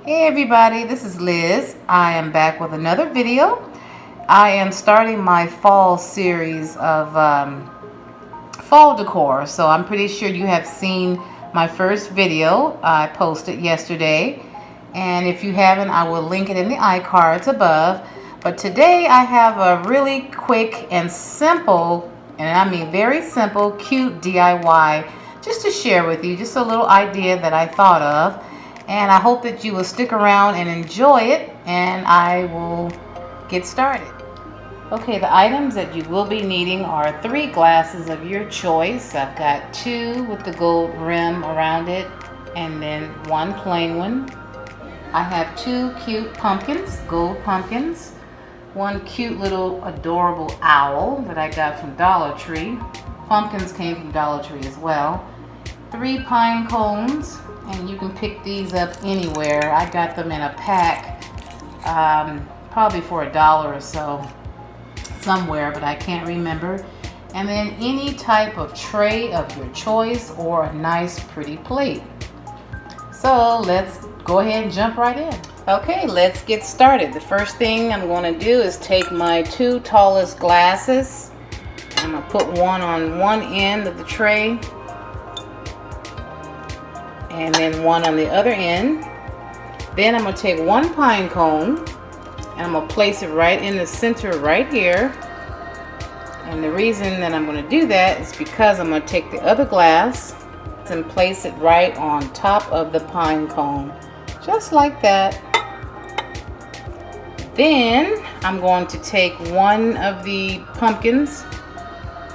Hey everybody, this is Liz. I am back with another video. I am starting my fall series of fall decor. So I'm pretty sure you have seen my first video I posted yesterday. And if you haven't, I will link it in the iCards above. But today I have a really quick and simple, and I mean very simple, cute DIY just to share with you. Just a little idea that I thought of. And I hope that you will stick around and enjoy it, and I will get started. Okay, the items that you will be needing are 3 glasses of your choice. I've got 2 with the gold rim around it, and then 1 plain one. I have 2 cute pumpkins, gold pumpkins, 1 cute little adorable owl that I got from Dollar Tree. Pumpkins came from Dollar Tree as well. 3 pine cones. And you can pick these up anywhere. I got them in a pack, probably for $1 or so somewhere, but I can't remember. And then any type of tray of your choice or a nice pretty plate. So let's go ahead and jump right in. Okay, let's get started. The first thing I'm going to do is take my 2 tallest glasses. I'm going to put one on one end of the tray, and then one on the other end. Then I'm going to take 1 pine cone and I'm going to place it right in the center right here. And the reason that I'm going to do that is because I'm going to take the other glass and place it right on top of the pine cone, just like that. Then I'm going to take one of the pumpkins.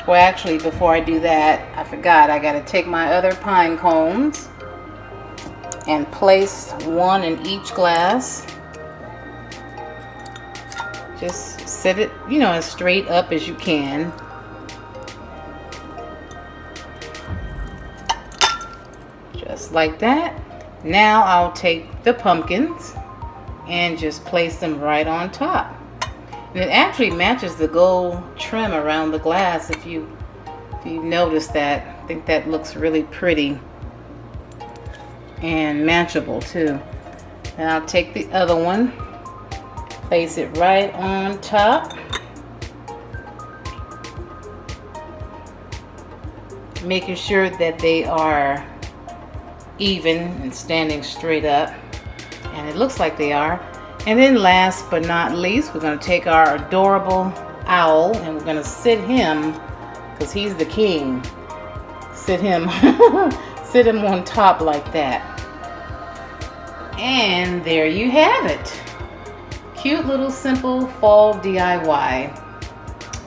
Well, actually, before I do that, I forgot, I got to take my other pine cones and place one in each glass. Just set it, as straight up as you can. Just like that. Now I'll take the pumpkins and just place them right on top. And it actually matches the gold trim around the glass if you notice that. I think that looks really pretty and matchable too. And I'll take the other one, place it right on top, making sure that they are even and standing straight up, and it looks like they are. And then last but not least, we're going to take our adorable owl and we're going to sit him, because he's the king, sit him sit him on top like that. And there you have it. Cute little simple fall DIY.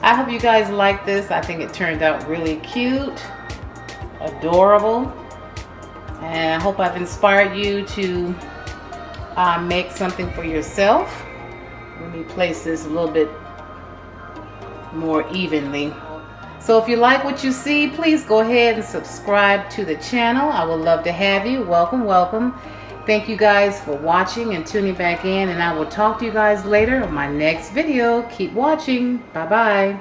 I hope you guys like this. I think it turned out really cute, adorable, and I hope I've inspired you to make something for yourself. Let me place this a little bit more evenly. So if you like what you see, please go ahead and subscribe to the channel. I would love to have you. Welcome, welcome. Thank you guys for watching and tuning back in, and I will talk to you guys later on my next video. Keep watching. Bye-bye.